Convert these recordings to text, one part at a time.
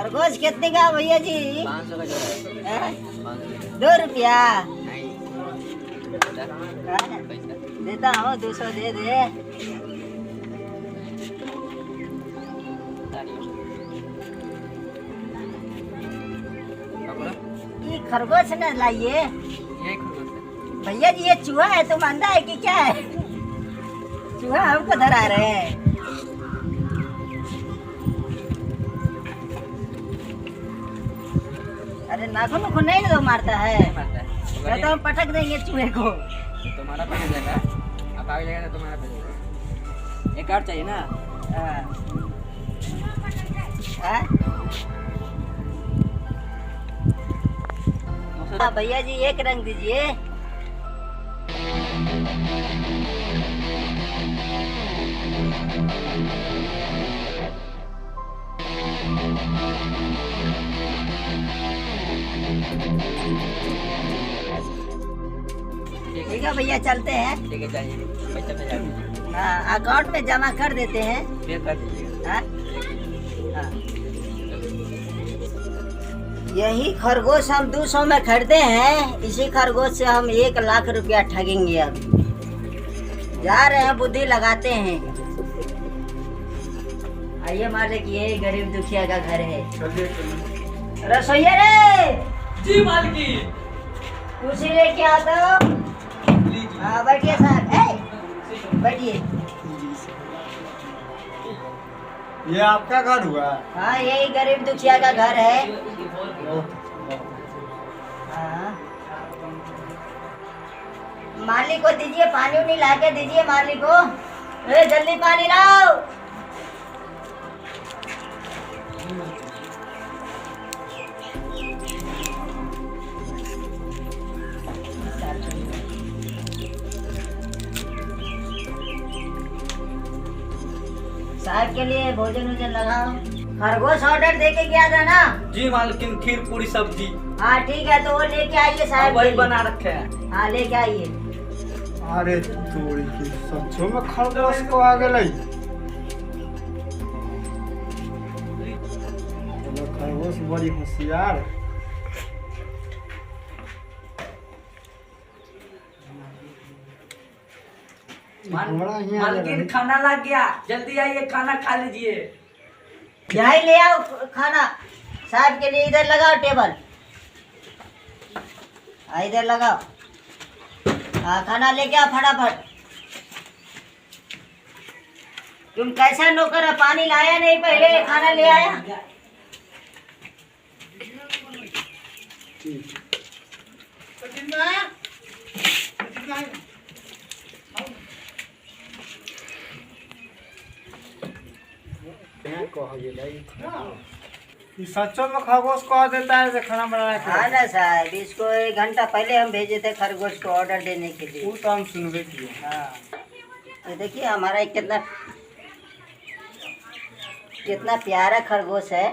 खरगोश कितने का भैया जी? 500 का जोड़ा है। 2 रुपया नहीं पैसा देता हूँ, 200 दे दे। ये खरगोश न लाइए ये खरगोश है। भैया जी। ये चूहा है, तुम अंधा है कि क्या है? चूहा हमको धरा रहे हैं। अरे नाखून को नहीं तो मारता है, मारता है या तो हम पटक देंगे चूहे को। तुम्हारा पैसा जाएगा, अब आगे जाएगा तो तुम्हारा पैसा जाएगा। एक और चाहिए ना? हाँ। हाँ? हाँ भैया जी, एक रंग दीजिए। ठीक है भैया, चलते हैं। ठीक है, चाहिए पैसा भेजा दीजिए। हाँ, अकाउंट में जमा कर देते हैं। पे कर दीजिएगा। हाँ? हाँ। यही खरगोश हम 200 में खरीदे हैं। इसी खरगोश से हम 1 लाख रुपया ठगेंगे। अब जा रहे हैं, बुद्धि लगाते हैं। आइए मालिक, ये गरीब दुखिया का घर है। रसोईया रे। जी मालकी। कुर्सी लेके आता हो। हाँ बैठिए साहब, बैठिए। ये आपका घर हुआ? हाँ, यही गरीब दुखिया का घर है। हाँ। मालिक को दीजिए, पानी उनी ला के दीजिए मालिक को। जल्दी पानी लाओ। साहब के लिए भोजन वोजन लगाओ। खरगोश ऑर्डर दे के गया था ना? जी मालकिन, खीर पूरी सब्जी। हाँ ठीक है, तो वो लेके आइए साहब। वही बना रखे हैं। हाँ लेके आइए। अरे चोरी की सच्चो में खरगोश को आ गए। खरगोश बड़ी होशियार। मालकिन खाना लग गया, जल्दी आइए, खाना खा लीजिए। यही ले आओ खाना। साहब के लिए इधर लगाओ टेबल। इधर लगाओ। हाँ, खाना लेके आओ फटाफट। तुम कैसा नौकर है? पानी लाया नहीं, पहले खाना ले आया। सच्चो में खरगोश कह देता है खाना बनाने के हाँ ना साहब, इसको 1 घंटा पहले हम भेजे थे खरगोश को ऑर्डर देने के लिए। वो तो हम सुनबे किए। हाँ, ये देखिए हमारा कितना कितना प्यारा खरगोश है।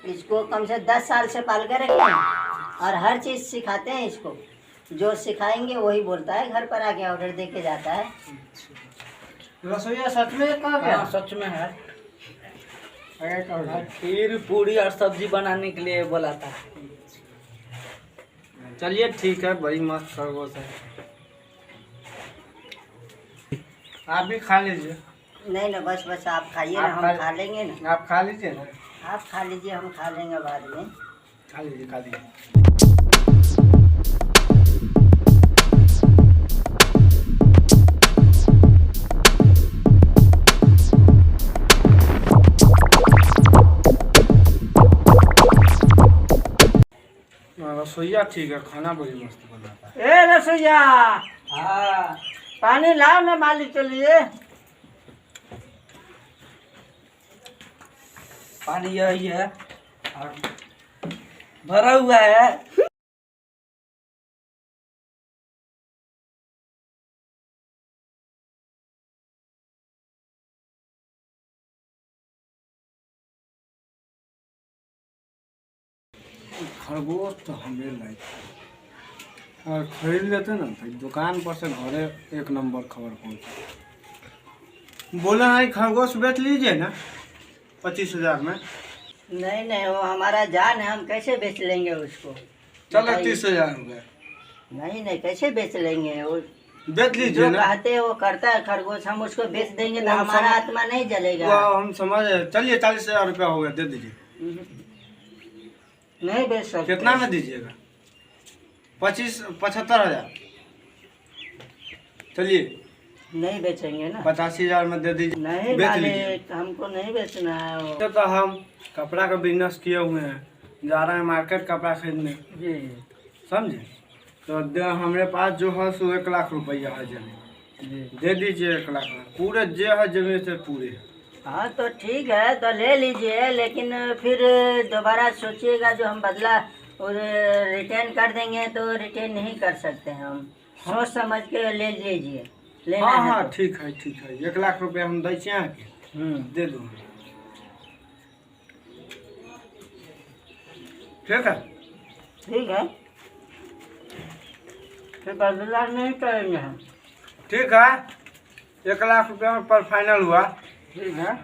इसको कम से 10 साल से पाल कर रखे हैं और हर चीज़ सिखाते हैं इसको। जो सिखाएंगे वही बोलता है, घर पर आके ऑर्डर दे के जाता है। रसोईया सच में कहाँ गया? हाँ, सच में है। खीर पूरी और सब्जी बनाने के लिए बोला था। चलिए ठीक है, बड़ी मस्त खरगोश है। आप भी खा लीजिए। नहीं ना, बस बस आप खाइए ना, हम खा लेंगे ना। आप खा लीजिए ना। आप खा लीजिए, हम खा लेंगे बाद में। खा लीजिए, खा लीजिए। रसोईया ठीक है, खाना बड़ी मस्त बनाता है। ए रसोईया, हाँ, पानी लाओ ना मालिक के लिए। पानी यही है और भरा हुआ है। खरगोश तो हमें लाइक और खरीद लेते ना तो दुकान पर से घरे 1 नंबर खबर पहुँचा। बोला है खरगोश बेच लीजिए ना 25,000 में। नहीं नहीं, वो हमारा जान है, हम कैसे बेच लेंगे उसको? चलो बताइए। 30,000 रुपये नहीं नहीं, कैसे बेच लेंगे? वो बेच लीजिए जो ना। कहते हैं वो करता है खरगोश, हम उसको बेच देंगे तो वो हम हमारा समझ- आत्मा नहीं जलेगा। वो हम समझ चलिए 40,000 रुपया हो गया, दे दीजिए। नहीं बेच सकते। कितना में दीजिएगा? 75,000। चलिए नहीं बेचेंगे ना। 85,000 में दे दीजिए। नहीं बेच लीजिए। मालिक, हमको नहीं बेचना है वो। तो हम कपड़ा का बिजनेस किए हुए हैं, जा रहे हैं मार्केट कपड़ा खरीदने, जी समझे? तो हमारे पास जो है सो 1 लाख रुपया है जमीन, जी। दे दीजिए 1 लाख में। पूरे जो है जमीन से पूरे। हाँ तो ठीक है, तो ले लीजिए, लेकिन फिर दोबारा सोचिएगा, जो हम बदला और रिटर्न कर देंगे तो रिटर्न नहीं कर सकते हैं हम। सोच समझ के ले लीजिए, लेना हाँ है हाँ तो। ठीक है ठीक है, 1 लाख रुपया हम दै छियै अहाँके, दे दू। ठीक है ठीक है, फिर बदला नहीं करेंगे हम। ठीक है, 1 लाख रुपया पर फाइनल हुआ। ठीक है,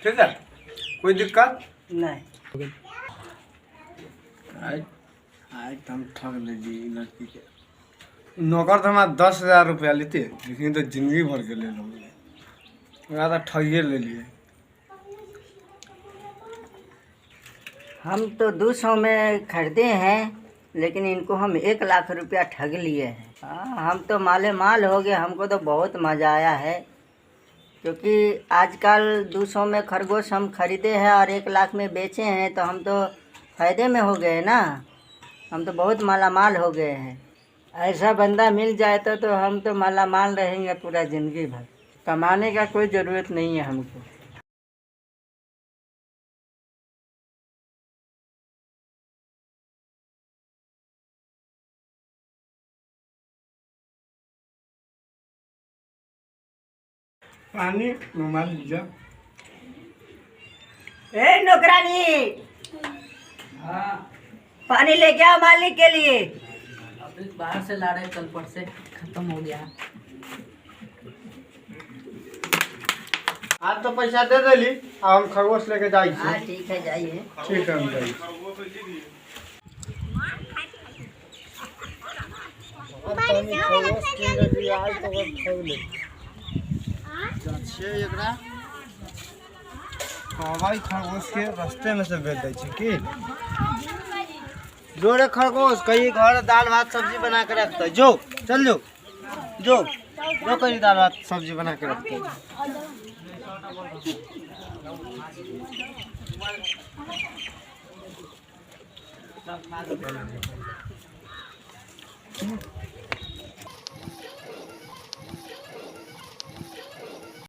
ठीक है, कोई दिक्कत नहीं। आज हम ठग लीजिए लड़की के। नौकर तो हमारा 10,000 रुपया लेते, लेकिन तो जिंदगी भर के ले लोगे, ज़्यादा ठगिए ले लिए। हम तो 200 में खरीदे हैं, लेकिन इनको हम 1 लाख रुपया ठग लिए हैं। हाँ, हम तो माले माल हो गए, हमको तो बहुत मज़ा आया है, क्योंकि आजकल 200 में खरगोश हम खरीदे हैं और 1 लाख में बेचे हैं, तो हम तो फ़ायदे में हो गए ना। हम तो बहुत माला माल हो गए हैं। ऐसा बंदा मिल जाए तो हम तो माला माल रहेंगे पूरा ज़िंदगी भर। कमाने का कोई ज़रूरत नहीं है हमको। पानी रुमाल लीजिए। ए नौकरानी, पानी लेके आओ मालिक के लिए। अभी बाहर से ला रहे, कल पर से खत्म हो गया। आज तो पैसा दे दिली, अब हम खरगोश लेके जाए। हाँ ठीक है, जाइए। ठीक है हम जाइए। भाई खरगोश के रास्ते में से बेच दै छी की जोड़े खरगोश कहीं घर दाल भात सब्जी बना के रखते। जो चल जो जो जो कहीं दाल भात सब्जी बना के रखते।